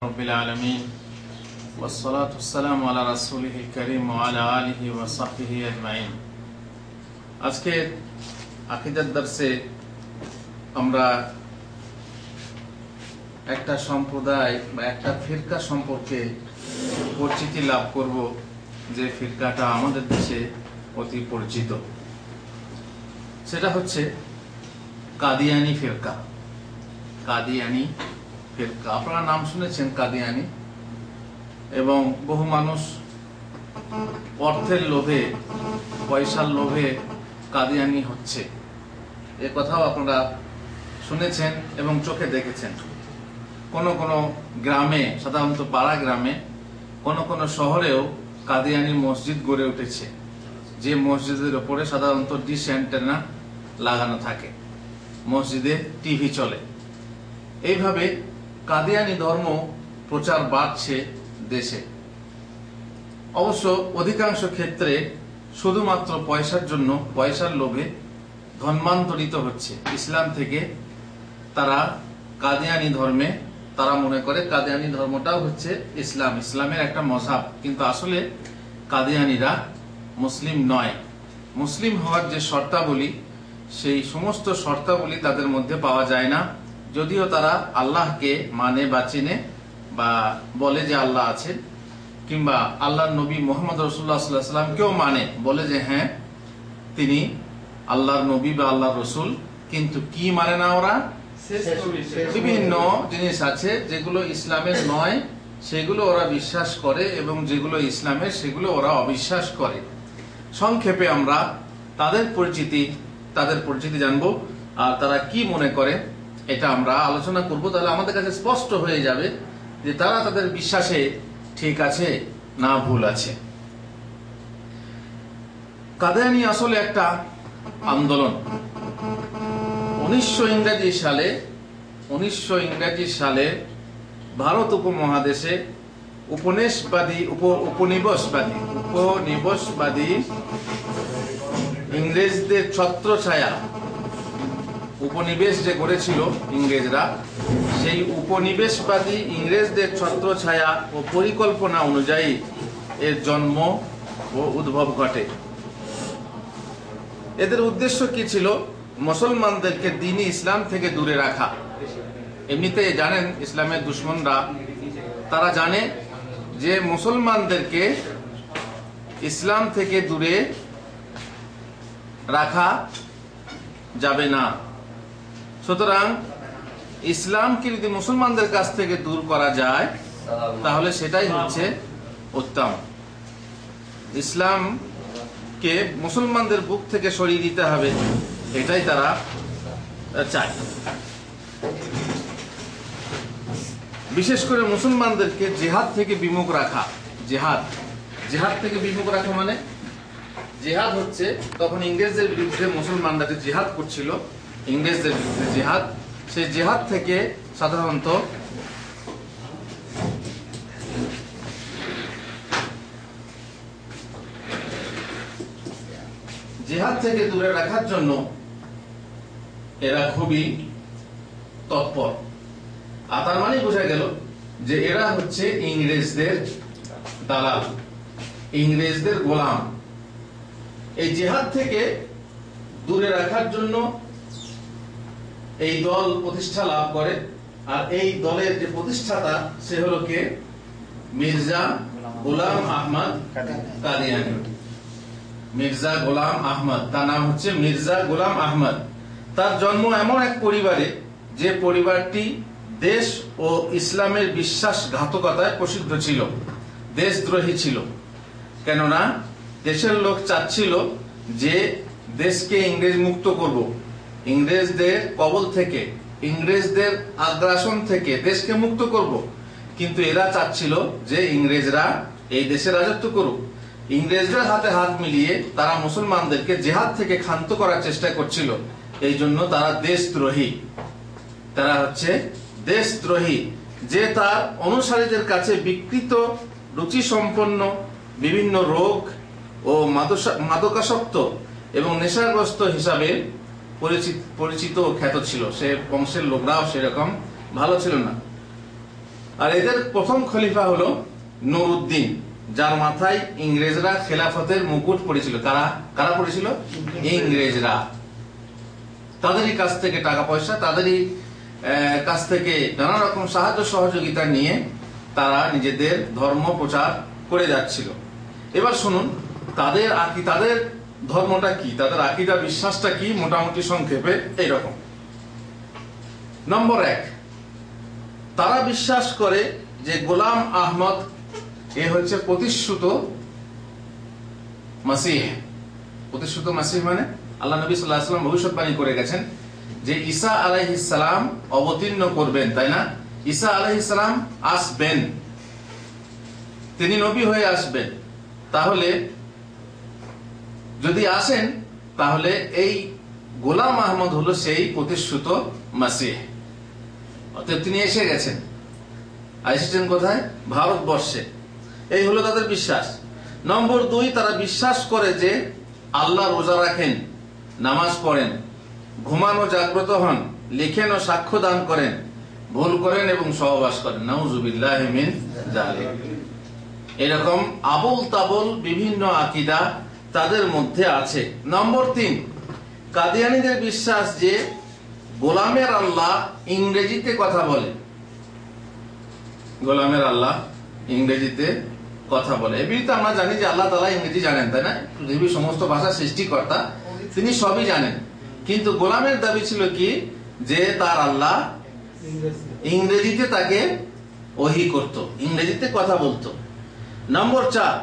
রব্বিল আলামিন ওয়াসসালাতু ওয়াসসালামু আলা রাসূলিহিল কারীম ওয়া আলা আলিহি ওয়া সাহবিহি আজমাইন। আজকে আকীদার দর্শে আমরা একটা সম্প্রদায় বা একটা ফিরকা সম্পর্কে পরিচিতি লাভ করব, যে ফিরকাটা আমাদের দেশে অতি পরিচিত। সেটা হচ্ছে কাদিয়ানি ফিরকা। কাদিয়ানি ফিরকা, আপনারা নাম শুনেছেন কাদিয়ানি, এবং বহু মানুষ অর্থের লোভে, পয়সার লোভে কাদিয়ানি হচ্ছে, এ কথাও আপনারা শুনেছেন এবং চোখে দেখেছেন। কোন কোন গ্রামে, সাধারণত পাড়া গ্রামে, কোন কোন শহরেও কাদিয়ানি মসজিদ গড়ে উঠেছে, যে মসজিদের উপরে সাধারণত ডিশ অ্যান্টেনা লাগানো থাকে, মসজিদে টিভি চলে। এইভাবে কাদিয়ানি ধর্ম প্রচার বাড়ছে দেশে। অবশ্য অধিকাংশ ক্ষেত্রে শুধুমাত্র পয়সার জন্য, পয়সার লোভে ধর্মান্তরিত হচ্ছে ইসলাম থেকে। তারা কাদিয়ানি ধর্মে, তারা মনে করে কাদিয়ানি ধর্মটাও হচ্ছে ইসলাম, ইসলামের একটা মযহাব, কিন্তু আসলে কাদিয়ানিরা মুসলিম নয়। মুসলিম হওয়ার যে শর্তাবলী, সেই সমস্ত শর্তাবলী তাদের মধ্যে পাওয়া যায় না। যদিও তারা আল্লাহকে মানে বা চিনে বা বলে যে আল্লাহ আছেন, কিংবা আল্লাহর নবী মুহাম্মদ রাসূলুল্লাহ সাল্লাল্লাহু আলাইহি ওয়াসাল্লামকেও মানে, বলে যে হ্যাঁ তিনি আল্লাহর নবী বা আল্লাহর রাসূল, কিন্তু কি মানে না ওরা? বিভিন্ন জিনিস আছে যেগুলো ইসলামের নয়, সেগুলো ওরা বিশ্বাস করে, এবং যেগুলো ইসলামের সেগুলো ওরা অবিশ্বাস করে। সংক্ষেপে আমরা তাদের পরিচিতি জানবো, আর তারা কি মনে করে এটা আমরা আলোচনা করব। তাহলে আমাদের কাছে স্পষ্ট হয়ে যাবে যে তারা তাদের বিশ্বাসে ঠিক আছে না ভুল আছে। কাদিয়ানি আসলে একটা আন্দোলন। 1900 ইংরেজি সালে ভারত উপমহাদেশে উপনিবেশবাদী ইংরেজদের ছত্রছায়া, উপনিবেশ যে গড়েছিল ইংরেজরা, সেই উপনিবেশবাদী ইংরেজদের ছত্রছায়া ও পরিকল্পনা অনুযায়ী এর জন্ম ও উদ্ভব ঘটে। এদের উদ্দেশ্য কি ছিল? মুসলমানদেরকে দ্বীন-ই ইসলাম থেকে দূরে রাখা। এমনিতে জানেন ইসলামের দুশমনরা, তারা জানে যে মুসলমানদেরকে ইসলাম থেকে দূরে রাখা যাবে না। সুতরাং ইসলামকে যদি মুসলমানদের কাছ থেকে দূর করা যায়, তাহলে সেটাই হচ্ছে উত্তম। ইসলামকে মুসলমানদের বুক থেকে সরিয়ে দিতে হবে, এটাই তারা চায়। বিশেষ করে মুসলমানদেরকে জিহাদ থেকে বিমুখ রাখা। জিহাদ থেকে বিমুখ রাখা মানে, জিহাদ হচ্ছে তখন ইংরেজদের বিরুদ্ধে মুসলমানরা যে জিহাদ করছিল, ইংরেজদের বিরুদ্ধে জিহাদ, সেই জিহাদ থেকে সাধারণত জিহাদ থেকে দূরে রাখার জন্য এরা খুবই তৎপর। আর তার মানে বোঝা গেল যে এরা হচ্ছে ইংরেজদের দালাল, ইংরেজদের গোলাম। এই জিহাদ থেকে দূরে রাখার জন্য এই দল প্রতিষ্ঠা লাভ করে। আর এই দলের যে প্রতিষ্ঠাতা, সে হলো কে? মির্জা গোলাম আহমদ কাদিয়ানি। মির্জা গোলাম আহমদ, তার নাম হচ্ছে মির্জা গোলাম আহমদ। তার জন্ম এমন এক পরিবারে, যে পরিবারটি দেশ ও ইসলামের বিশ্বাসঘাতকতায় প্রসিদ্ধ ছিল, দেশদ্রোহী ছিল। কেননা দেশের লোক চাচ্ছিল যে দেশকে ইংরেজ মুক্ত করব, ইংরেজদের কবল থেকে, ইংরেজদের আগ্রাসন থেকে দেশকে মুক্ত করব। কিন্তু এরা চাচ্ছিল যে ইংরেজরা এই দেশে রাজত্ব করুক। ইংরেজরা হাতে হাত মিলিয়ে তারা মুসলমানদেরকে জিহাদ থেকে ক্ষান্ত করার চেষ্টা করছিল। এই জন্য তারা দেশদ্রোহী। তারা হচ্ছে দেশদ্রোহী, যে তার অনুসারীদের কাছে বিকৃত, রুচি সম্পন্ন, বিভিন্ন রোগ ও মাদকাসক্ত এবং নেশাগ্রস্ত হিসাবে পরিচিত ও খ্যাত ছিল। সে বংশের লোকরাও সেরকম ভালো ছিল না। আর এদের প্রথম খলিফা হলো নুরউদ্দিন, যার মাথায় ইংরেজরা খেলাফতের মুকুট পড়েছিল। কারা কারা পড়েছিল? ইংরেজরা। তাদেরই কাছ থেকে টাকা পয়সা, তাদেরই কাছ থেকে নানা রকম সাহায্য সহযোগিতা নিয়ে তারা নিজেদের ধর্ম প্রচার করে যাচ্ছিল। এবার শুনুন তাদের ধর্মটা কি, তাদের আকীদা বিশ্বাসটা কি, মোটামুটি সংক্ষেপে এইরকম। নম্বর 1, তারা বিশ্বাস করে যে গোলাম আহমদ এ হচ্ছে প্রতিশ্রুত মাসিহ। প্রতিশ্রুত মাসিহ মানে আল্লাহ নবী সাল্লাল্লাহু আলাইহি ওয়াসাল্লাম ভবিষ্যৎবাণী করে গেছেন যে ঈসা আলাইহিস সালাম অবতীর্ণ করবেন, তাই না? ঈসা আলাইহিস সালাম আসবেন, তিনি নবী হয়ে আসবেন। তাহলে যদি আসেন তাহলে এই গোলাম আহমদ হলো সেই প্রতিশ্রুত মাসিহ। অতএব তিনি এসে গেছেন। এসেছেন কোথায়? ভারতবর্ষে। এই হলো তাদের বিশ্বাস। নম্বর 2, তারা বিশ্বাস করে যে আল্লাহ রোজা রাখেন, নামাজ পড়েন, ঘুমান ও জাগ্রত হন, লিখেন ও সাক্ষ্য দান করেন, ভুল করেন এবং সহবাস করেন। নাউযুবিল্লাহি মিন যালিক। এরকম আবুল তাবুল বিভিন্ন আকীদা তাদের মধ্যে আছে। নম্বর 3, কাদিয়ানীদের বিশ্বাস যে গোলামের আল্লাহ ইংরেজিতে কথা বলে। গোলামের আল্লাহ ইংরেজিতে কথা বলে। এমনিতে আমরা জানি যে আল্লাহ তাআলা ইংরেজি জানেন, তাই না? পৃথিবীর সমস্ত ভাষা সৃষ্টিকর্তা, তিনি সবই জানেন। কিন্তু গোলামের দাবি ছিল কি যে তার আল্লাহ ইংরেজিতে তাকে ওহী করত, ইংরেজিতে কথা বলতো। নম্বর 4,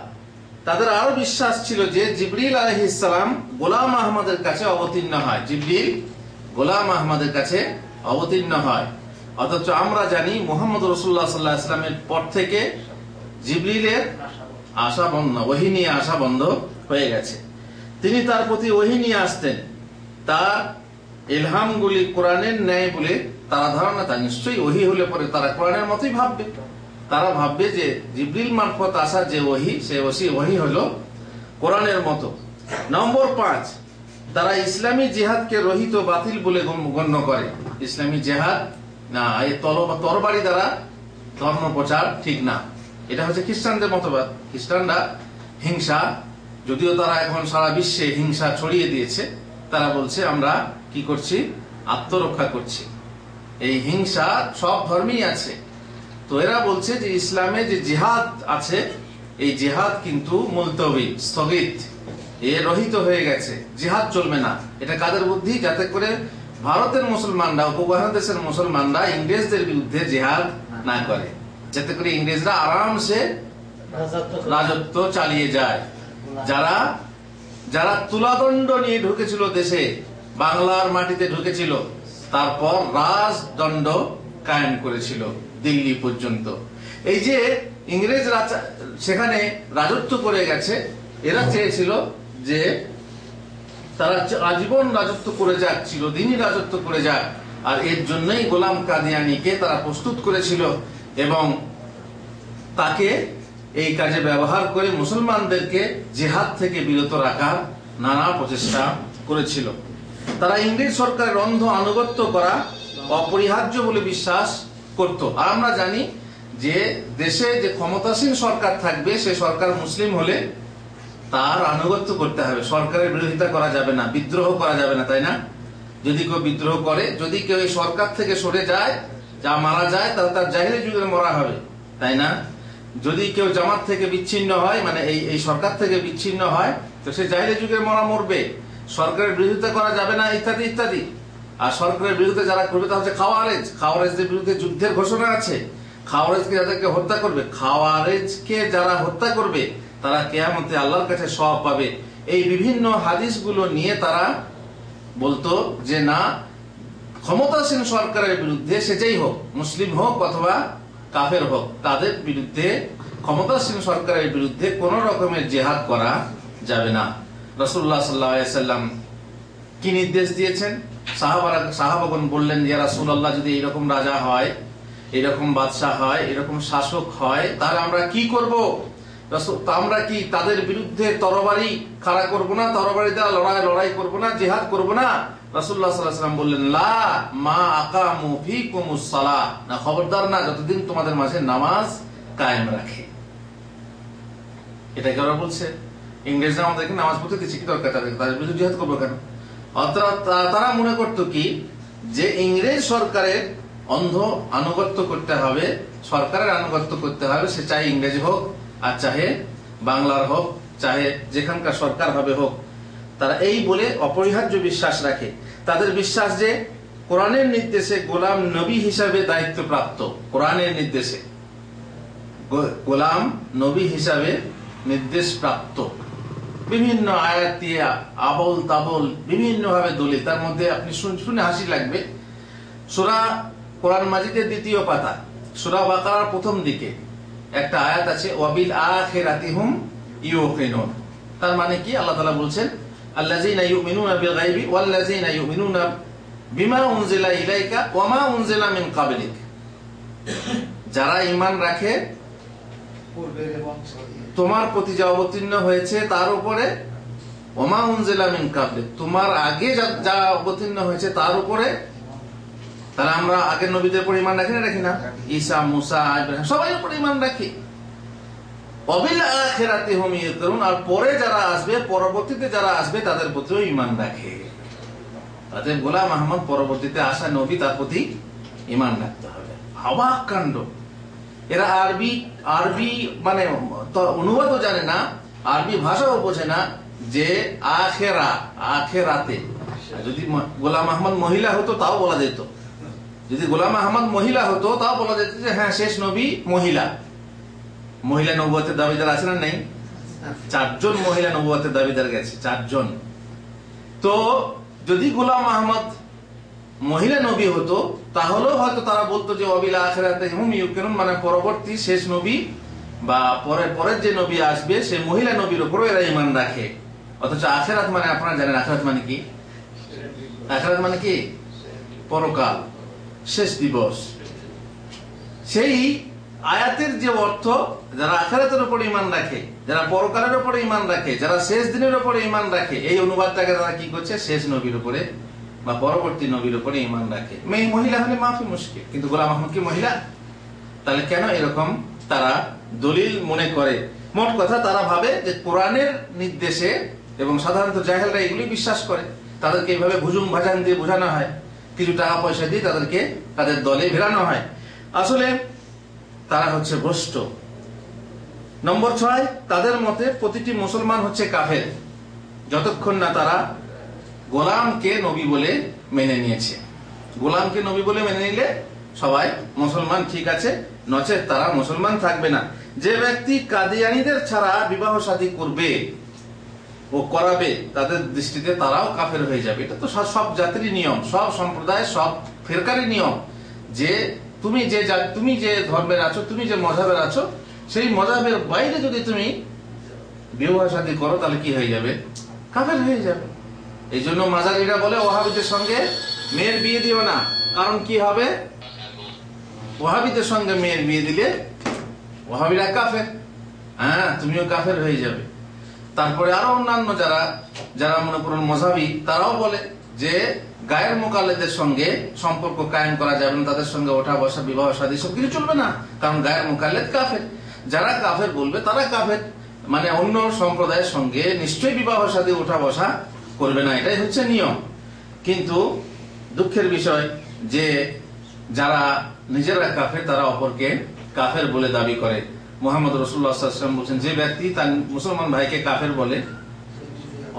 তাদের আরো বিশ্বাস ছিল যে জিবরিল আলাইহিস সালাম গোলাম আহমদের কাছে অবতীর্ণ হয়। জিবরিল গোলাম আহমদের কাছে অবতীর্ণ হয়। অথচ আমরা জানি মুহাম্মদ রাসূলুল্লাহ সাল্লাল্লাহু আলাইহি ওয়াসাল্লামের পর থেকে জিবরিলের আসা বন্ধ, ওহী নিয়ে আসা বন্ধ হয়ে গেছে। তিনি তার প্রতি ওহী নিয়ে আসতেন, তার ইলহামগুলি কোরআনের ন্যায় বলে তারা ধারণা, তা নিশ্চয়ই ওহী হলে পরে তারা কোরআনের মতোই ভাববে। তারা ভাববে যে জিবরিল মারফত আসা যে ওহী, সে ওহী হলো কোরআনের মতো। নম্বর 5, তারা ইসলামী জিহাদকে রহিত বাতিল বলে গণ্য করে। ইসলামী জিহাদ না, এই তরবারি দ্বারা ধর্ম প্রচার ঠিক না। এটা হচ্ছে খ্রিস্টানদের মতবাদ। খ্রিস্টানরা হিংসা, যদিও তারা এখন সারা বিশ্বে হিংসা ছড়িয়ে দিয়েছে, তারা বলছে আমরা কি করছি? আত্মরক্ষা করছি। এই হিংসা সব ধর্মেই আছে। তো এরা বলছে যে ইসলামে যে জিহাদ আছে, এই জিহাদ কিন্তু মুলতবি, স্থগিত, এ রহিত হয়ে গেছে, জিহাদ চলবে না। এটা কাদের বুদ্ধি? যাতে করে ভারতের মুসলমানরা, উপমহাদেশের মুসলমানরা ইংরেজদের বিরুদ্ধে জিহাদ না করে, যাতে করে ইংরেজরা আরামসে রাজত্ব চালিয়ে যায়। যারা তুলাদণ্ড নিয়ে ঢুকেছিল দেশে, বাংলার মাটিতে ঢুকেছিল, তারপর রাজদণ্ড কায়েম করেছিল দিল্লি পর্যন্ত। এই যে ইংরেজরা সেখানে রাজত্ব করে গেছে, এরা চেয়েছিল যে তারা আজীবন রাজত্ব করে যাক, চিরদিনই রাজত্ব করে যাক। আর এর জন্যই গোলাম কাদিয়ানীকে তারা প্রস্তুত করেছিল এবং তাকে এই কাজে ব্যবহার করে মুসলমানদেরকে জিহাদ থেকে বিরত রাখার নানা প্রচেষ্টা করেছিল। তারা ইংরেজ সরকারের অন্ধ আনুগত্য করা অপরিহার্য বলে বিশ্বাস করত। আর আমরা জানি যে দেশে যে ক্ষমতাসীন সরকার থাকবে, সে সরকার মুসলিম হলে তার আনুগত্য করতে হবে, সরকারের বিরোধিতা করা যাবে না, বিদ্রোহ করা যাবে না, তাই না? যদি কেউ বিদ্রোহ করে, যদি কেউ এই সরকার থেকে সরে যায়, যা মারা যায়, তাহলে তার জাহিলি যুগের মরা হবে, তাই না? যদি কেউ জামাত থেকে বিচ্ছিন্ন হয়, মানে এই সরকার থেকে বিচ্ছিন্ন হয়, তো সে জাহিলি যুগের মরবে। সরকারের বিরোধিতা করা যাবে না, ইত্যাদি ইত্যাদি। আর সরকারের বিরুদ্ধে যারা করবে তা হচ্ছে খাওয়ারেজদের বিরুদ্ধে যুদ্ধের ঘোষণা আছে। খাওয়ারেজকে যাদেরকে হত্যা করবে, খাওয়ারেজকে যারা হত্যা করবে তারা কিয়ামতে আল্লাহর কাছে সওয়াব পাবে। এই বিভিন্ন হাদিসগুলো নিয়ে তারা বলতো যে না, ক্ষমতাসীন সরকারের বিরুদ্ধে, সে যেই হোক, মুসলিম হোক অথবা কাফের হোক, তাদের বিরুদ্ধে, ক্ষমতাসীন সরকারের বিরুদ্ধে কোন রকমের জিহাদ করা যাবে না। রাসূলুল্লাহ সাল্লাল্লাহু আলাইহি ওয়াসাল্লাম কি নির্দেশ দিয়েছেন? সাহাবাগণ বললেন, ইয়া রাসূলুল্লাহ, যদি এরকম রাজা হয়, এরকম বাদশা হয়, এরকম শাসক হয়, তাহলে আমরা কি করব? আমরা কি তাদের বিরুদ্ধে তরবারি খাড়া করব না? তরবারি দ্বারা লড়াই করব না? জিহাদ করব না? রাসূলুল্লাহ সাল্লাল্লাহু আলাইহি ওয়াসাল্লাম বললেন, লা মা আকামু ফিকুমুস সালাহ, না খবরদার না, যতদিন তোমাদের মাঝে নামাজ কায়েম রাখে। এটা কেন বলছে? ইংরেজরা আমাদেরকে নামাজ পড়তে দিচ্ছে, কি দরকার তাদের বিরুদ্ধে জিহাদ করবো কেন? তারা মনে করতো কি যে ইংরেজ সরকারের অন্ধ আনুগত্য করতে হবে, সরকারের আনুগত্য করতে হবে, সে চাই ইংরেজ হোক আর চাহে বাংলার হোক, চাহে যেখানকার সরকার হবে হোক। তারা এই বলে অপরিহার্য বিশ্বাস রাখে। তাদের বিশ্বাস যে কোরআনের নির্দেশে গোলাম নবী হিসাবে দায়িত্বপ্রাপ্ত, কোরআনের নির্দেশে গোলাম নবী হিসাবে নির্দেশ প্রাপ্ত। বিভিন্ন আয়াত দিয়ে আবল তাবল বিভিন্ন ভাবে দলিল, তার মধ্যে আপনি শুনে হাসি লাগবে। সূরা কোরআন মাজিদের ২য় পাতা, সূরা বাকারার প্রথম দিকে একটা আয়াত আছে, ওয়াবিল আখিরাতি হুম ইউকিনুন। তার মানে কি? আল্লাহ তাআলা বলছেন, আল্লাযীনা ইউমিনুনা বিল গায়বি ওয়াল্লাযীনা ইউমিনুনা বিমা উনজিলা ইলাইকা ওয়া মা উনজিলা মিন ক্বাবলিক। যারা ঈমান রাখে তোমার প্রতি যা অবতীর্ণ হয়েছে তার উপরে, ওয়া মা উনজিলা মিন ক্বাবলিক, তোমার আগে যা অবতীর্ণ হয়েছে তার উপরে। তাহলে আমরা আগের নবীদের উপর ঈমান রাখি না রাখি না? ঈসা, মুসা, ইব্রাহিম সবাই উপর ঈমান রাখি। ওয়াবিল আখিরাতি হুম ইউকিনুন, আর পরে যারা আসবে, পরবর্তীতে যারা আসবে তাদের প্রতিও ঈমান রাখে। তাদের গোলাম আহমদ পরবর্তীতে আসা নবী, তার প্রতি ঈমান রাখতে হবে। অবাক কাণ্ড! এরা আরবি মানে অনুবাদও জানে না, আরবি ভাষাও বোঝে না যে আখেরাতে। যদি গোলাম আহমদ মহিলা হতো তাও বলা যেত, যদি গোলাম আহমদ মহিলা হতো তাও বলা যেত যে হ্যাঁ শেষ নবী মহিলা। মহিলা নবুয়তের দাবিদার আছে না? নেই? 4 জন মহিলা নবুয়তের দাবিদার গেছে, 4 জন। তো যদি গোলাম আহমদ মহিলা নবী হতো তাহলেও হয়তো তারা বলতো যে ওয়াবিল আখিরাতি হুম ইউকিনুন, মানে পরবর্তী শেষ নবী বা পরের যে নবী আসবে সে মহিলা নবীর উপরও এরা ঈমান রাখে। অথচ আখিরাত মানে আপনারা জানেন আখিরাত মানে কি? আখিরাত মানে কি? পরকাল, শেষ দিবস। সেই আয়াতের যে অর্থ, যারা আখিরাতের উপর ঈমান রাখে, যারা পরকালের উপর ঈমান রাখে, যারা শেষ দিনের উপর ঈমান রাখে, এই অনুবাদটাকে তারা কি করছে? শেষ নবীর উপরে বা পরবর্তী নবীর উপরে ঈমান রাখে। মেয়ে মহিলা হলে মাফি মুশকিল, কিন্তু গোলাম আহমদ কি মহিলা? তাহলে কেন এরকম তারা দলিল মনে করে? মোট কথা তারা ভাবে যে কোরআনের নির্দেশে, এবং সাধারণত জাহেলরা এগুলি বিশ্বাস করে, তাদেরকে এইভাবে ভুজুম ভাজান দিয়ে বোঝানো হয়, কিছু টাকা পয়সা দিয়ে তাদেরকে তাদের দলে ভেড়ানো হয়। আসলে তারা হচ্ছে ভ্রষ্ট। নম্বর 6, তাদের মতে প্রতিটি মুসলমান হচ্ছে কাফের যতক্ষণ না তারা গোলামকে নবী বলে মেনে নিয়েছে। গোলামকে নবী বলে মেনে নিলে সবাই মুসলমান, ঠিক আছে, নচেত তারা মুসলমান থাকবে না। যে ব্যক্তি কাদিয়ানীদের ছাড়া বিবাহ শাদী করবে ও করাবে, তাদের দৃষ্টিতে তারাও কাফের হয়ে যাবে। এটা তো সব জাতিরই নিয়ম, সব সম্প্রদায়, সব ফিরকারই নিয়ম, যে তুমি যে ধর্মের আছো, তুমি যে মযহাবের আছো, সেই মযহাবের বাইরে যদি তুমি বিবাহ শাদী করো তাহলে কি হয়ে যাবে? কাফের হয়ে যাবে। এই জন্য মাজারিরা বলে ওয়াহাবিদের সঙ্গে মেয়ের বিয়ে দিও না, কারণ কি হবে? ওয়াহাবিদের সঙ্গে মেয়ের বিয়ে দিলে ওয়াহাবিরা কাফের, হ্যাঁ তুমিও কাফের হয়ে যাবে। তারপরে আরো অন্যান্য যারা মনে করুন মযহাবী, তারাও বলে যে গায়ের মুকাল্লিদের সঙ্গে সম্পর্ক কায়েম করা যাবে না, তাদের সঙ্গে ওঠা বসা, বিবাহ শাদী সব কিছু চলবে না, কারণ গায়ের মুকাল্লিদ কাফের। যারা কাফের বলবে তারা কাফের, মানে অন্য সম্প্রদায়ের সঙ্গে নিশ্চয়ই বিবাহ শাদী ওঠা বসা করবে না, এটাই হচ্ছে নিয়ম। কিন্তু দুঃখের বিষয় যে যারা নিজেরা কাফের তারা অপরকে কাফের বলে দাবি করে। মুহাম্মদ রাসূলুল্লাহ সাল্লাল্লাহু আলাইহি ওয়াসাল্লাম বলেছেন, যে ব্যক্তি তার মুসলমান ভাইকে কাফের বলে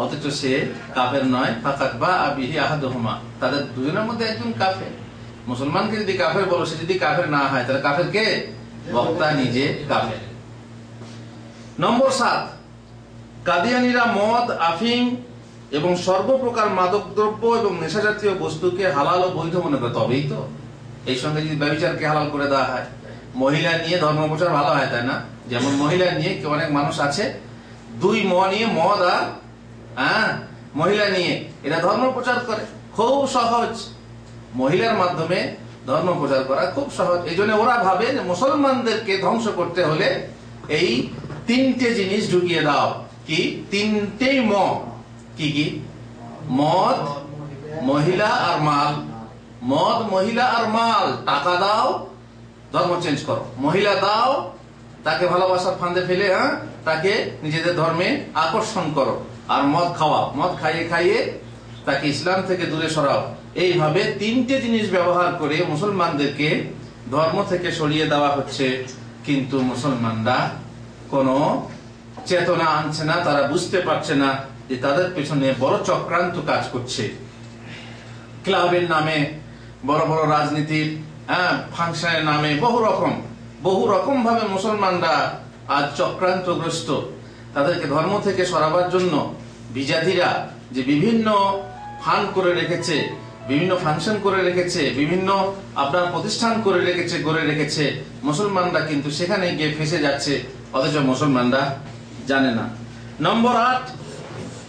অথচ সে কাফের নয়, ফাকাত বা বিহি আহাদুহুমা, তাদের দুজনের মধ্যে একজন কাফের। মুসলমানকে যদি কাফের বলো, সে যদি কাফের না হয় তাহলে কাফের কে? বক্তা নিজে কাফের। নম্বর 7, কাদিয়ানীরা মদ, আফিম এবং সর্বপ্রকার মাদক দ্রব্য এবং নেশা জাতীয় বস্তুকে হালাল ও বৈধ মনে করে। তবেই তো এই সঙ্গে যদি ব্যভিচারকে হালাল করে দেওয়া হয়, মহিলা নিয়ে ধর্ম প্রচার ভালো হয়, তাই না? যেমন মহিলা নিয়ে অনেক মানুষ আছে, 2 নিয়ে মদ আর মহিলা নিয়ে এরা ধর্ম প্রচার করে। খুব সহজ, মহিলার মাধ্যমে ধর্ম প্রচার করা খুব সহজ। এই জন্য ওরা ভাবে যে মুসলমানদেরকে ধ্বংস করতে হলে এই 3টে জিনিস ঢুকিয়ে দাও। কি 3টেই কি কি? মদ, মহিলা আর মাল, মদ, মহিলা আর মাল। টাকা দাও, ধর্ম চেঞ্জ করো। মহিলা দাও, তাকে ভালোবাসার ফাঁদে ফেলে তাকে নিজেদের ধর্মে আকর্ষণ করো। আর মদ খাওয়াও, মদ খাইয়ে খাইয়ে তাকে ইসলাম থেকে দূরে সরাও। এইভাবে তিনটে জিনিস ব্যবহার করে মুসলমানদেরকে ধর্ম থেকে সরিয়ে দেওয়া হচ্ছে। কিন্তু মুসলমানরা কোনো চেতনা আনছে না, তারা বুঝতে পারছে না যে তাদের পেছনে বড় চক্রান্ত কাজ করছে। ক্লাবের নামে, বড় বড় রাজনীতির ফাংশনের নামে বহু রকম ভাবে মুসলমানরা আজ চক্রান্তগ্রস্ত। তাদেরকে ধর্ম থেকে সরাবার জন্য বিজাতিরা যে বিভিন্ন ফান্ড করে রেখেছে, বিভিন্ন ফাংশন করে রেখেছে, বিভিন্ন আপনার প্রতিষ্ঠান করে রেখেছে, গড়ে রেখেছে, মুসলমানরা কিন্তু সেখানে গিয়ে ফেঁসে যাচ্ছে, অথচ মুসলমানরা জানে না। নম্বর 8,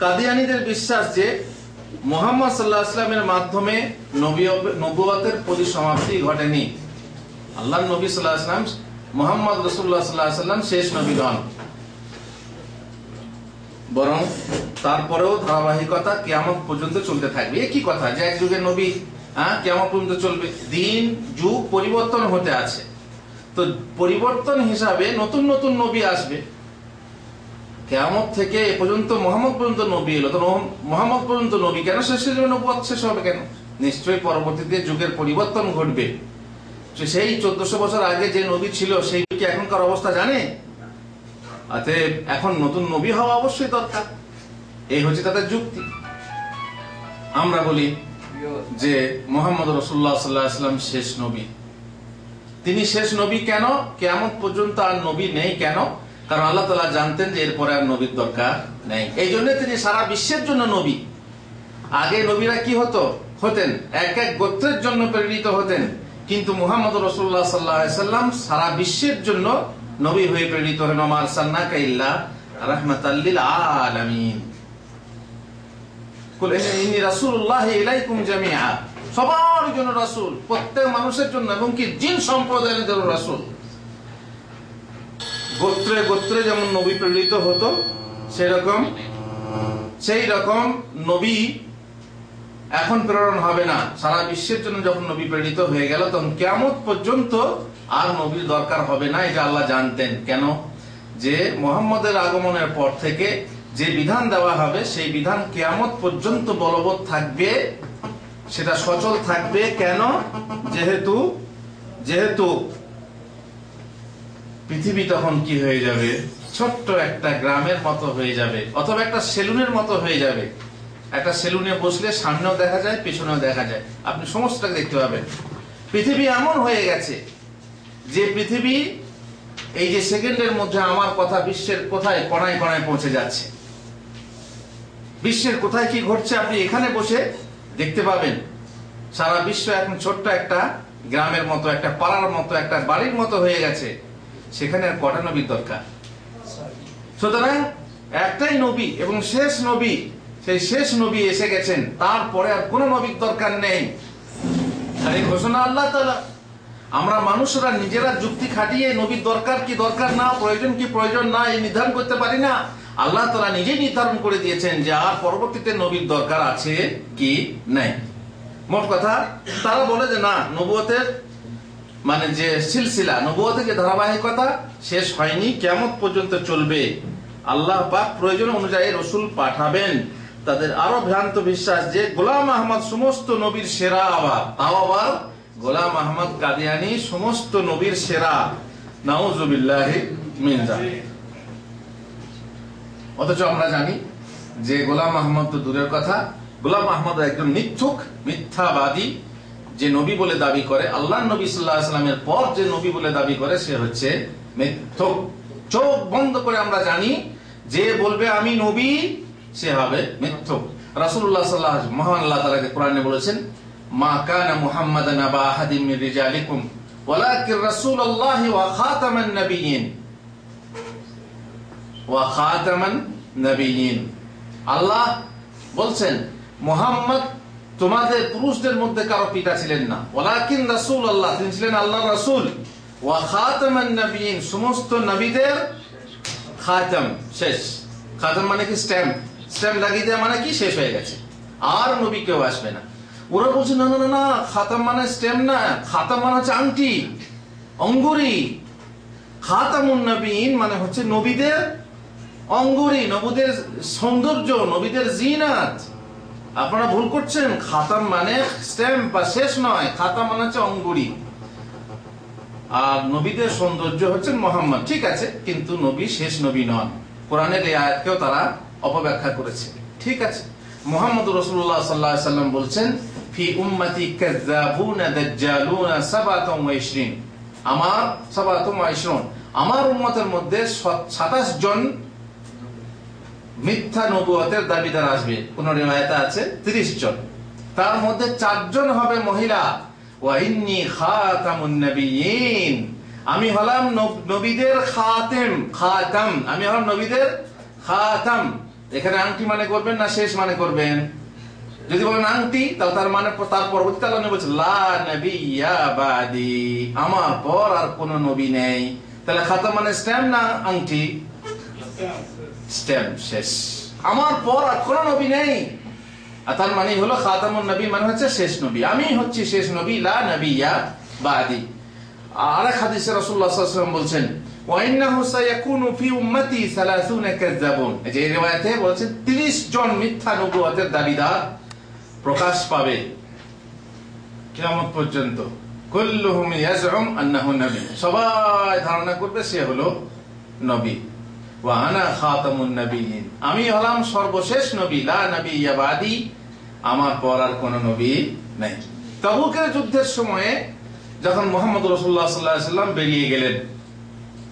কাদিয়ানীদের বিশ্বাস যে মুহাম্মদ সাল্লাল্লাহু আলাইহি ওয়াসাল্লামের মাধ্যমে নবুয়তের পরিসমাপ্তি ঘটেনি। আল্লাহর নবী সাল্লাল্লাহু আলাইহি ওয়াসাল্লাম, মুহাম্মদ রাসূলুল্লাহ সাল্লাল্লাহু আলাইহি ওয়াসাল্লাম শেষ নবী নন, বরং তারপরেও ধারাবাহিকতা কিয়ামত পর্যন্ত চলতে থাকবে। একই কথা যে এক যুগের নবী কিয়ামত পর্যন্ত চলবে। দিন যুগ পরিবর্তন হতে আছে, তো পরিবর্তন হিসাবে নতুন নতুন নবী আসবে। কিয়ামত থেকে এ পর্যন্ত মুহাম্মদ পর্যন্ত নবী এলো, তো মুহাম্মদ পর্যন্ত নবী কেন শেষ হয়ে যাবে? নবুয়ত শেষ হবে কেন? নিশ্চয়ই পরবর্তীতে যুগের পরিবর্তন ঘটবে। সেই 1400 বছর আগে যে নবী ছিল সেই কি এখনকার অবস্থা জানে? অতএব এখন নতুন নবী হওয়া অবশ্যই দরকার। এই হচ্ছে তাদের যুক্তি। আমরা বলি যে মুহাম্মদ রাসূলুল্লাহ সাল্লাল্লাহু আলাইহি ওয়াসাল্লাম শেষ নবী। তিনি শেষ নবী কেন? কিয়ামত পর্যন্ত আর নবী নেই কেন? কারণ আল্লাহ তাআলা জানতেন যে এরপরে আর নবীর দরকার নেই। এই জন্য তিনি সারা বিশ্বের জন্য নবী। আগে নবীরা কি হতেন এক এক গোত্রের জন্য প্রেরিত হতেন, কিন্তু মুহাম্মদ রাসূলুল্লাহ সাল্লাল্লাহু আলাইহি ওয়াসাল্লাম সারা বিশ্বের জন্য নবী হয়ে প্রেরিত হলেন। ওয়া মা আরসালনাকা ইল্লা রাহমাতাল লিল আলামিন। কুল ইন্নী রাসূলুল্লাহি ইলাইকুম জামিআ। সবার জন্য রাসূল, প্রত্যেক মানুষের জন্য, এবং কি জিন সম্প্রদায়ের জন্য রাসূল। গোত্রে গোত্রে যেমন নবী প্রেরিত হতো, সেই রকম নবী এখন প্রেরণ হবে না। সারা বিশ্বের জন্য যখন নবী প্রেরিত হয়ে গেল, তখন কিয়ামত পর্যন্ত আর নবীর দরকার হবে না। এটা আল্লাহ জানতেন। কেন? যে মুহাম্মদের আগমনের পর থেকে যে বিধান দেওয়া হবে সেই বিধান কিয়ামত পর্যন্ত বলবৎ থাকবে, সেটা সচল থাকবে। কেন? যেহেতু পৃথিবী তখন কি হয়ে যাবে? ছোট্ট একটা গ্রামের মতো হয়ে যাবে, অথবা একটা সেলুনের মতো হয়ে যাবে। একটা সেলুনে বসলে সামনেও দেখা যায়, পেছনেও দেখা যায়, আপনি সমস্তটাকে দেখতে পাবেন। পৃথিবী এমন হয়ে গেছে যে পৃথিবী এই যে সেকেন্ডের মধ্যে আমার কথা বিশ্বের কোথায় কণায় কণায় পৌঁছে যাচ্ছে। বিশ্বের কোথায় কি ঘটছে আপনি এখানে বসে দেখতে পাবেন। সারা বিশ্ব এখন ছোট্ট একটা গ্রামের মতো, একটা পাড়ার মতো, একটা বাড়ির মতো হয়ে গেছে। সেখানে আর কটা নবীর দরকার? সুতরাং একটাই নবী এবং শেষ নবী, সেই শেষ নবী এসে গেছেন, তারপরে আর কোন নবীর দরকার নেই। আর এই ঘোষণা আল্লাহ তাআলা। আমরা মানুষরা নিজেরা যুক্তি খাটিয়ে নবীর দরকার কি দরকার না, প্রয়োজন কি প্রয়োজন না, এই নির্ধারণ করতে পারি না। আল্লাহ তাআলা নিজেই নির্ধারণ করে দিয়েছেন যে আর পরবর্তীতে নবীর দরকার আছে কি নাই। মোট কথা তারা বলে যে না, নবুয়তের মানে যে সিলসিলা, নবুয়তের যে ধারাবাহিকতা শেষ হয়নি, কিয়ামত পর্যন্ত চলবে। আল্লাহ পাক প্রয়োজন অনুযায়ী রাসূল পাঠাবেন। তাদের আরো ভ্রান্ত বিশ্বাস যে গোলাম আহমদ সমস্ত নবীর সেরা। আবার গোলাম আহমদ কাদিয়ানী সমস্ত নবীর সেরা। নাউযুবিল্লাহি মিন যালিক। অথচ আমরা জানি যে গোলাম আহমদ তো দূরের কথা, গোলাম আহমদ একজন মিথ্যুক, মিথ্যাবাদী, যে নবী বলে দাবি করে। আল্লাহর নবী সাল্লাল্লাহু আলাইহি ওয়াসাল্লামের পর যে নবী বলে দাবি করে সে হচ্ছে মিথ্যুক। চোখ বন্ধ করে আমরা জানি যে বলবে আমি নবী, সে হবে মিথ্যুক। রাসূলুল্লাহ সাল্লাল্লাহু আলাইহি ওয়াসাল্লাম, মহান আল্লাহ তাআলা কোরআনে বলেছেন, মা কানা মুহাম্মাদান আবা আহাদিন মিন রিজালিকুম ওয়ালাকিন রাসূলুল্লাহি ওয়া খাতামান নাবিয়্যিন ওয়া খাতামান নাবিয়্যিন। আল্লাহ বলছেন মুহাম্মদ তোমাদের পুরুষদের মধ্যে কারো পিতা ছিলেন না, ওয়ালাকিন রাসূলুল্লাহ, তিনি ছিলেন আল্লাহর রাসূল, ওয়া খাতামান নাবিয়্যিন, সমস্ত নবীদের খাতাম, শেষ। খাতাম মানে কি? স্ট্যাম্প লাগিয়ে দেওয়া, মানে কি শেষ হয়ে গেছে, আর নবী কেউ আসবে না। ওরা বলছে না না না না, খাতাম মানে স্টেম না, খাতাম মানে হচ্ছে আংটি, অঙ্গুরি। খাতামুন নবীন মানে হচ্ছে নবীদের অঙ্গুরি, নবীদের সৌন্দর্য, নবীদের জিনাত। আপনারা ভুল করছেন। খাতাম মানে স্ট্যাম্প বা শেষ নয়, খাতাম মানে হচ্ছে অঙ্গুরি। আর নবীদের সৌন্দর্য হচ্ছেন মোহাম্মদ, ঠিক আছে, কিন্তু নবী শেষ নবী নন। কোরআনের এই আয়াতকেও তারা অপব্যাখ্যা করেছে, ঠিক আছে। মুহাম্মদ রাসূলুল্লাহ সাল্লাল্লাহু আলাইহি ওয়াসাল্লাম বলছেন, ফি উম্মতি কাযাবুনা দাজ্জালুনা 27, আমার 27, আমার উম্মতের মধ্যে 27 জন মিথ্যা নবুয়তের দাবিদার আসবে। কোন রিওয়ায়াতে আছে 30 জন, তার মধ্যে 4 জন হবে মহিলা। ওয়া ইন্নী খাতামুন নবিয়্যিন, আমি হলাম নবীদের খাতেম, খাতাম, আমি হলাম নবীদের খাতাম। এখানে আংটি মানে করবেন না শেষ মানে করবেন? যদি বলেন আংটি, তাহলে তার মানে তার পরবর্তীতে আল্লাহ বলছেন লা নবিয়্যা বাদি, আমার পর আর কোন নবী নেই। তাহলে খাতাম মানে স্ট্যাম্প না আংটি? স্ট্যাম্প, শেষ, আমার পর আর কোন নবী নেই। আর তার মানে হলো খাতামুন নবী মানে হচ্ছে শেষ নবী, আমি হচ্ছি শেষ নবী, লা নবিয়্যা বাদি। আর এক হাদিসে রাসূলুল্লাহ সাল্লাল্লাহু আলাইহি ওয়াসাল্লাম বলছেন, ওয়া ইন্নাহু সায়াকুনু ফি উম্মতি 30 কাযাবুন, এই যে রিওয়ায়াতে বলেছেন 30 জন মিথ্যা নবুয়তের দাবিদার প্রকাশ পাবে কিয়ামত পর্যন্ত। কুল্লুহুম ইয়াজউম আন্নাহু নবী, সবাই ধারণা করবে সে হলো নবী। ওয়া আনা খাতামুন নবিয়্যিন, আমি হলাম সর্বশেষ নবী, লা নবিয়্যা বাদি, আমার পর আর কোন নবী নেই। তাবুকের যুদ্ধের সময়ে যখন মুহাম্মদ রাসূলুল্লাহ সাল্লাল্লাহু আলাইহি ওয়াসাল্লাম বেরিয়ে গেলেন,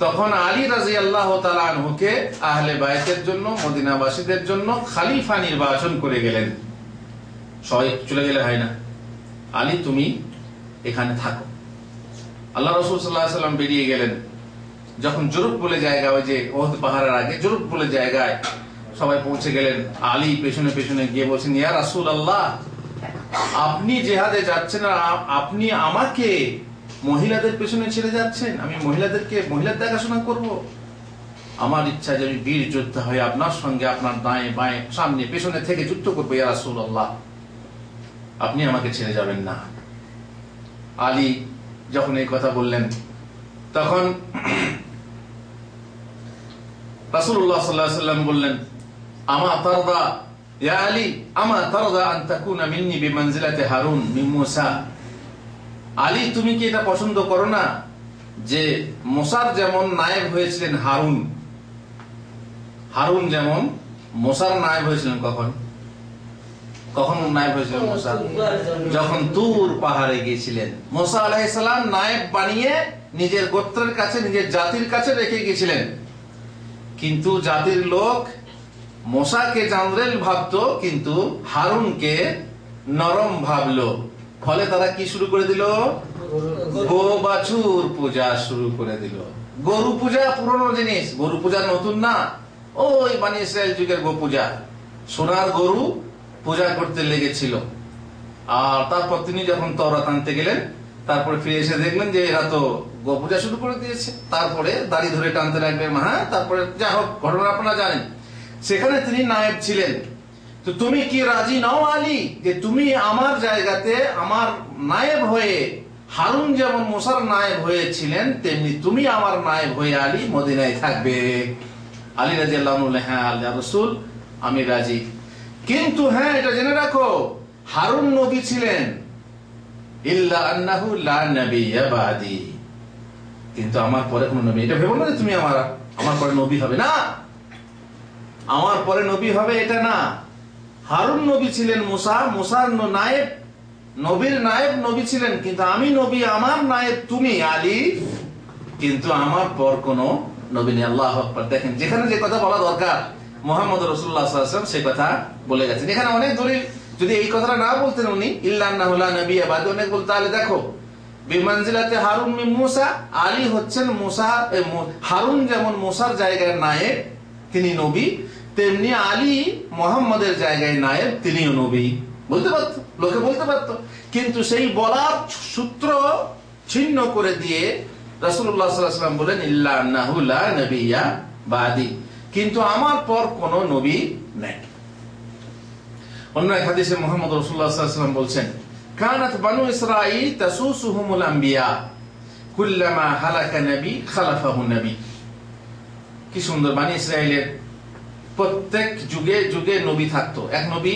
তখন আলী রাদিয়াল্লাহু তাআলা আনহুকে আহলে বাইতের জন্য, মদিনাবাসীদের জন্য খলিফা নির্বাচন করে গেলেন। সবাই চলে গেলে হয় না, আলী তুমি এখানে থাকো। আল্লাহ রাসূল সাল্লাল্লাহু আলাইহি ওয়াসাল্লাম বেরিয়ে গেলেন। যখন জুরুক বলে জায়গা, ওই যে ওহদ পাহাড়ের আগে জুরুক বলে জায়গায় সবাই পৌঁছে গেলেন, আলী পেছনে পেছনে গিয়ে বলছেন, ইয়া রাসূলুল্লাহ, আপনি জিহাদে যাচ্ছেন আর আপনি আমাকে মহিলাদের পেছনে ছেড়ে যাচ্ছেন, আমি মহিলার দেখাশোনা করব? আমার ইচ্ছা যে আমি বীর যোদ্ধা হয়ে আপনার সঙ্গে আপনার দাঁয়ে বাঁয়ে সামনে পেছনে থেকে যুদ্ধ করবো, ইয়া রাসূলুল্লাহ, আপনি আমাকে ছেড়ে যাবেন না। আলী যখন এই কথা বললেন, তখন রাসূলুল্লাহ সাল্লাল্লাহু আলাইহি ওয়াসাল্লাম বললেন, আমা তারদা ইয়া আলী, আমা তারদা আন তাকুনা মিন্নি বিমানজিলাতি হারুন মিন মূসা, আলী তুমি কি এটা পছন্দ করো না যে মুসার যেমন নায়েব হয়েছিলেন হারুন, হারুন যেমন মুসার নায়েব হয়েছিলেন? কখন নায়েব হয়েছিলেন মুসা? যখন তুর পাহাড়ে গিয়েছিলেন, মুসা আলাইহিস সালাম নায়েব বানিয়ে নিজের গোত্রের কাছে, নিজের জাতির কাছে রেখে গিয়েছিলেন। কিন্তু জাতির লোক মুসাকে জানরেল ভাবতো, কিন্তু হারুনকে নরম ভাবলো। ফলে তারা কি শুরু করে দিল? গো বাছুর পূজা শুরু করে দিল। গরু পূজা পুরনো জিনিস, গরু পূজা নতুন না। ওই বনি ইসরাইল যুগের গো পূজা, সোনার গরু পূজা করতে লেগেছিল। আর তারপর তিনি যখন তওরাত আনতে গেলেন, তারপরে ফিরে এসে দেখলেন যে এরা তো গো পূজা শুরু করে দিয়েছে। তারপরে দাড়ি ধরে টানতে লাগলেন, হ্যাঁ, তারপরে যা হোক ঘটনা আপনারা জানেন। সেখানে তিনি নায়েব ছিলেন। তো তুমি কি রাজি নও আলী যে তুমি আমার জায়গাতে আমার নায়েব হয়ে, হারুন যেমন মুসার নায়েব হয়েছিলেন তেমনি তুমি আমার নায়েব হয়ে আলী মদিনায় থাকবে? আলী রাদিয়াল্লাহু আনহু, হ্যাঁ আল্লাহর রাসূল, আমি রাজি। কিন্তু হ্যাঁ, এটা জেনে রাখো, হারুন নবী ছিলেন, ইল্লা আন্নাহু লা নবিয়্যা বাদি, কিন্তু আমার পরে কোন নবী, এটা ভেবো না যে তুমি আমার পরে নবী হবে না, আমার পরে নবী হবে এটা না। হারুন নবী ছিলেন, মুসার নায়েব, নবীর নায়েব নবী ছিলেন, কিন্তু আমি নবী, আমার নায়েব তুমি আলী, কিন্তু আমার পর কোন নবী নেই। আল্লাহু আকবার। দেখেন, যেখানে যে কথা বলা দরকার মুহাম্মদ রাসূলুল্লাহ সাল্লাল্লাহু আলাইহি ওয়াসাল্লাম সেই কথা বলে গেছেন। এখানে অনেক দলিল, যদি এই কথাটা না বলতেন উনি, ইল্লা আন্নাহু লা নবিয়্যা বাদি, অনেক বলতে, তাহলে দেখো বিমানজিলাতে হারুন মিন মূসা, আলী হচ্ছেন হারুন যেমন মুসার জায়গায় নায়েব, তিনি নবী, তেমনি আলী মুহাম্মদের জায়গায় নায়েব, তিনিও নবী। বলতে পারত, লোকে বলতে পারত, কিন্তু সেই বলার সূত্র ছিন্ন করে দিয়ে রাসূলুল্লাহ সাল্লাল্লাহু আলাইহি ওয়াসাল্লাম বলেন, ইল্লা আন্নাহু লা নবিয়্যা বাদি, কিন্তু আমার পর কোন নবী নেই। অন্য এক হাদিসে মুহাম্মদ রাসূলুল্লাহ সাল্লাল্লাহু আলাইহি ওয়াসাল্লাম বলছেন, কানাত বানু ইসরাঈল তাসুসুহুমুল আম্বিয়া কুল্লামা হালাকা নবী খালাফাহু নবী। কি সুন্দর! বানি ইসরাইলের প্রত্যেক যুগে যুগে নবী থাকতো। এক নবী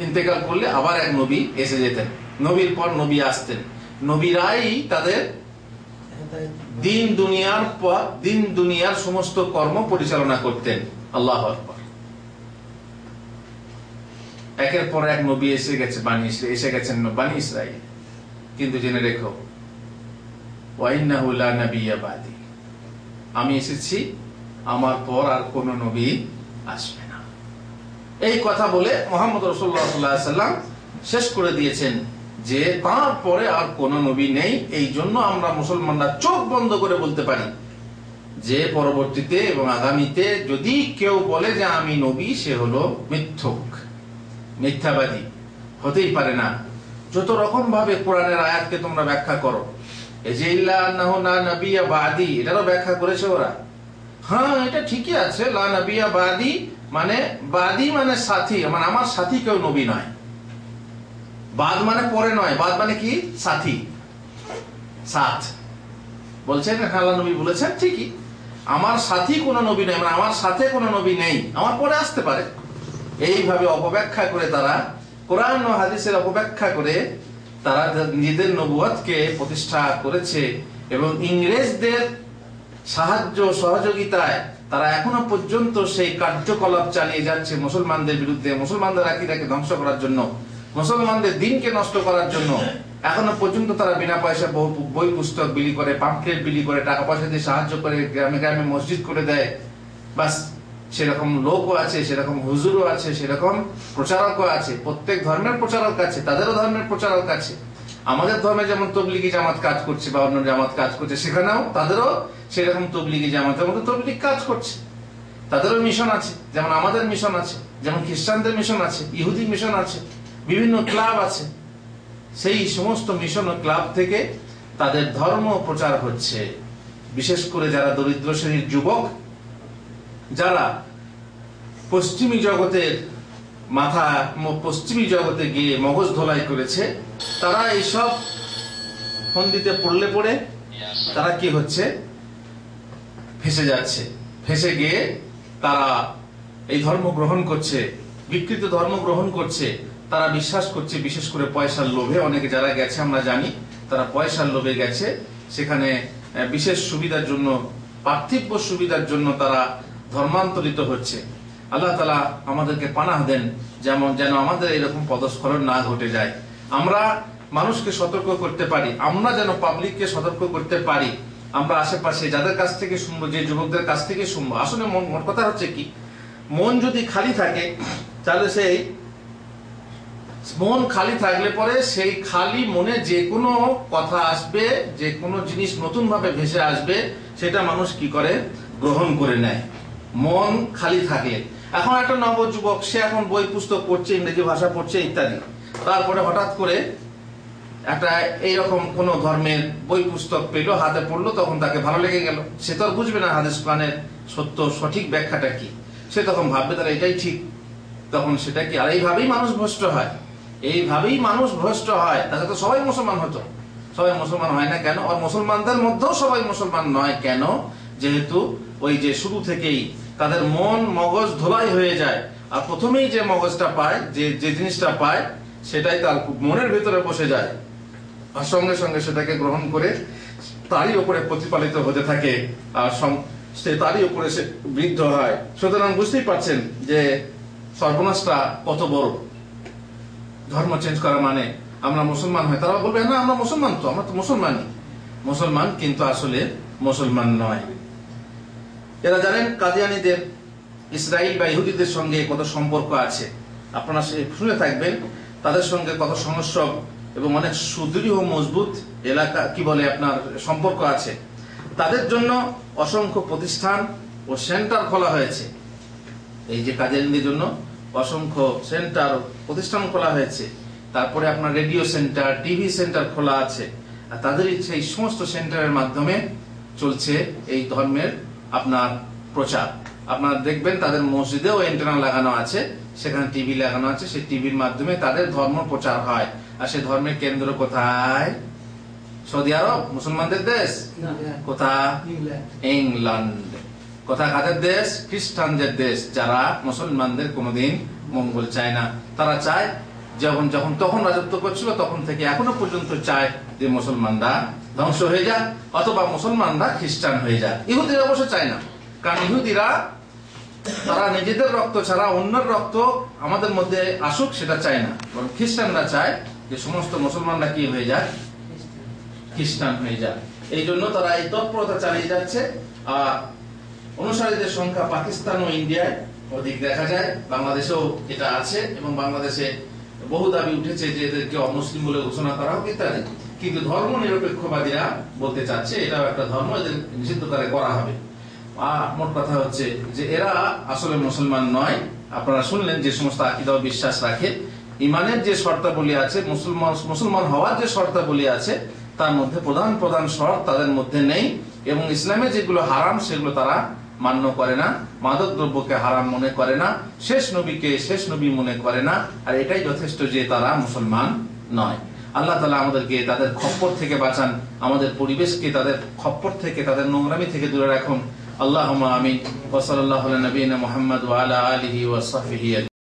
ইন্তেকাল করলে আবার এক নবী এসে যেতেন, নবীর পর নবী আসতেন। নবীরাই তাদের দিন দুনিয়ার সমস্ত কর্ম পরিচালনা করতেন। আল্লাহু আকবার। একের পর এক নবী এসে গেছেন বানি ইসরাইল। কিন্তু জেনে রেখো, ওয়া ইন্নাহু লা নাবিয়্যা বাদি, আমি এসেছি, আমার পর আর কোন নবী আসবে না। এই কথা বলে মুহাম্মদ রাসূলুল্লাহ সাল্লাল্লাহু আলাইহি ওয়াসাল্লাম শেষ করে দিয়েছেন যে তার পরে আর কোন নবী নেই। এই জন্য আমরা মুসলমানরা চোখ বন্ধ করে বলতে পারি যে পরবর্তীতে এবং আগামীতে যদি কেউ বলে যে আমি নবী, সে হলো মিথ্যুক, মিথ্যাবাদী। হতেই পারে না। যত রকম ভাবে কোরআনের আয়াতকে তোমরা ব্যাখ্যা করো, এই যে ইল্লা আন্নাহু লা নাবিয়্যা বাদি, এটারও ব্যাখ্যা করেছে ওরা। হ্যাঁ, এটা ঠিকই আছে, লা নাবিয়্যা বাদি মানে সাথী, মানে আমার সাথী কেউ নবী নয়। বাদ মানে পরে নয়, বাদ মানে কি? সাথী, সাথ বলছেন। আল্লাহ নবী বলেছেন ঠিকই, আমার সাথী কোন নবী নেই, মানে আমার সাথে কোন নবী নেই, আমার পরে আসতে পারে। এইভাবে অপব্যাখ্যা করে তারা, কোরআন ও হাদিসের অপব্যাখ্যা করে তারা নিজেদের নবুয়তকে প্রতিষ্ঠা করেছে। এবং ইংরেজদের সাহায্য সহযোগিতায় তারা এখনো পর্যন্ত সেই কার্যকলাপ চালিয়ে যাচ্ছে মুসলমানদের বিরুদ্ধে, মুসলমানদের আকীদাকে ধ্বংস করার জন্য, মুসলমানদের দিনকে নষ্ট করার জন্য। এখনো পর্যন্ত তারা বিনা পয়সা বহু বই পুস্তক বিলি করে, পাম্পলেট বিলি করে, টাকা পয়সা দিয়ে সাহায্য করে, গ্রামে গ্রামে মসজিদ করে দেয়। বাস, সেরকম লোকও আছে, সেরকম হুজুরও আছে, সেরকম প্রচারকও আছে। প্রত্যেক ধর্মের প্রচারক আছে, তাদেরও ধর্মের প্রচারক আছে। আমাদের ধর্মে যেমন তবলিগি জামাত কাজ করছে বা অন্য জামাত কাজ করছে, সেখানেও তাদেরও সেরকম তবলিগি জামাতের মতো তবলিগ কাজ করছে। তাদেরও মিশন আছে, যেমন আমাদের মিশন আছে, যেমন খ্রিস্টানদের মিশন আছে, ইহুদি মিশন আছে, বিভিন্ন ক্লাব আছে। সেই সমস্ত মিশন ও ক্লাব থেকে তাদের ধর্ম প্রচার হচ্ছে। বিশেষ করে যারা দরিদ্র শ্রেণীর যুবক, যারা পশ্চিমী জগতে গিয়ে মগজ ধোলাই করেছে, তারা এইসব ফন্দিতে পড়ে তারা কি হচ্ছে, ফেসে যাচ্ছে। ফেসে গিয়ে তারা এই ধর্ম গ্রহণ করছে, বিকৃত ধর্ম গ্রহণ করছে। তারা বিশ্বাস করছে, বিশেষ করে পয়সার লোভে, অনেকে যারা গেছে আমরা জানি, তারা পয়সার লোভে গেছে। সেখানে বিশেষ সুবিধার জন্য, পার্থিব সুবিধার জন্য তারা ধর্মান্তরিত হচ্ছে। আল্লাহ তাআলা আমাদেরকে পানাহ দেন যেন আমাদের এরকম পদস্খলন না ঘটে যায়। আমরা মানুষকে সতর্ক করতে পারি, আমরা যেন পাবলিককে সতর্ক করতে পারি। আমরা আশেপাশে যাদের কাছ থেকে শুনবো, যে যুবকদের কাছ থেকে শুনবো, আসলে মোট কথা হচ্ছে কি, মন যদি খালি থাকে, তাহলে সেই মন খালি থাকলে পরে সেই খালি মনে যে কোনো কথা আসবে, যে কোনো জিনিস নতুন ভাবে ভেসে আসবে, সেটা মানুষ কি করে, গ্রহণ করে নেয়। মন খালি থাকলে। এখন একটা নবযুবক, সে এখন বই পুস্তক পড়ছে, ইংরেজি ভাষা পড়ছে ইত্যাদি, তারপরে হঠাৎ করে একটা এইরকম কোন ধর্মের বই পুস্তক পেলো, হাতে পড়লো, তখন তাকে ভালো লেগে গেল। সে তো আর বুঝবে না হাদিস কোরআনের সঠিক ব্যাখ্যাটা কি। সে তখন ভাববে তারা এটাই ঠিক, তখন সেটা কি। আর এইভাবেই মানুষ ভ্রষ্ট হয়, এইভাবেই মানুষ ভ্রষ্ট হয়। তাহলে তো সবাই মুসলমান হতো, সবাই মুসলমান হয় না কেন? আর মুসলমানদের মধ্যেও সবাই মুসলমান নয় কেন? যেহেতু ওই যে শুরু থেকেই তাদের মন মগজ ধোলাই হয়ে যায়। আর প্রথমেই যে মগজটা পায়, যে জিনিসটা পায়, সেটাই তার মনের ভিতরে বসে যায়, আর সঙ্গে সঙ্গে সেটাকে গ্রহণ করে তারই উপরে প্রতিপালিত হতে থাকে, আর তারই উপরে সে বৃদ্ধ হয়। সুতরাং বুঝতেই পারছেন যে সর্বনাশটা কত বড়। ধর্ম চেঞ্জ করা মানে আমরা মুসলমান হয়, তারা বলবে না আমরা মুসলমান, তো আমরা তো মুসলমান, কিন্তু আসলে মুসলমান নয়। এরা জানেন কাদিয়ানীদের ইসরাইল বা ইহুদিদের সঙ্গে কত সম্পর্ক আছে, আপনারা শুনে থাকবেন। তাদের সঙ্গে কত সংস্রব এবং অনেক সুদৃঢ় মজবুত এলাকা কি বলে আপনার সম্পর্ক আছে। তাদের জন্য অসংখ্য প্রতিষ্ঠান ও সেন্টার খোলা হয়েছে। এই যে কাদিয়ানীদের জন্য অসংখ্য সেন্টার প্রতিষ্ঠান খোলা হয়েছে। তারপরে আপনার রেডিও সেন্টার, টিভি সেন্টার খোলা আছে। আর তাদের সেই সমস্ত সেন্টারের মাধ্যমে চলছে এই ধর্মের আপনার প্রচার। আপনারা দেখবেন তাদের মসজিদেও অ্যান্টেনা লাগানো আছে, সেখানে টিভি লাগানো আছে, সেই টিভির মাধ্যমে তাদের ধর্ম প্রচার হয়। আর সে ধর্মের কেন্দ্র কোথায়? সৌদি আরব, মুসলমানদের দেশ। কোথা? ইংল্যান্ড। কোথা? কাদের দেশ? খ্রিস্টানদের দেশ, যারা মুসলমানদের কোনোদিন মঙ্গল চায় না। তারা চায়, যখন তখন রাজত্ব করছিল তখন থেকে এখনো পর্যন্ত চায় যে মুসলমানরা ধ্বংস হয়ে যাক অথবা মুসলমানরা খ্রিস্টান হয়ে যাক। ইহুদিরা অবশ্য চায় না, কারণ ইহুদিরা তারা নিজেদের রক্ত ছাড়া অন্যের রক্ত আমাদের মধ্যে আসুক সেটা চায় না, বরং খ্রিস্টানরা চায় যে সমস্ত মুসলমানরা কি হয়ে যায়? খ্রিস্টান হয়ে যায়। এই জন্য তারা এই তৎপরতা চালিয়ে যাচ্ছে। আর অনুসারীদের সংখ্যা পাকিস্তান ও ইন্ডিয়ায় অধিক দেখা যায়, বাংলাদেশেও এটা আছে, এবং বাংলাদেশে বহু দাবি উঠেছে যে এদেরকে অমুসলিম বলে ঘোষণা করা হোক ইত্যাদি। কিন্তু ধর্ম নিরপেক্ষবাদীরা বলতে চাচ্ছে এটাও একটা ধর্ম, এদের নিষিদ্ধ করে করা হবে। মোট কথা হচ্ছে যে এরা আসলে মুসলমান নয়। আপনারা শুনলেন যে সমস্ত আকীদা ও বিশ্বাস রাখে, ইমানের যে শর্তাবলী আছে, মুসলমান হওয়ার যে শর্তাবলী আছে, তার মধ্যে প্রধান প্রধান শর্ত তাদের মধ্যে নেই, এবং ইসলামে যেগুলো হারাম সেগুলো তারা মান্য করে না, মাদক দ্রব্যকে হারাম মনে করে না, শেষ নবীকে শেষ নবী মনে করে না। আর এটাই যথেষ্ট যে তারা মুসলমান নয়। আল্লাহ তাআলা আমাদেরকে তাদের খপ্পর থেকে বাঁচান, আমাদের পরিবেশকে তাদের খপ্পর থেকে, তাদের নোংরামি থেকে দূরে রাখুন। আল্লাহুম্মা আমিন। ওয়া সাল্লাল্লাহু আলা নবিয়িনা মুহাম্মদ ওয়া আলা আলিহি ওয়া সাহবিহি।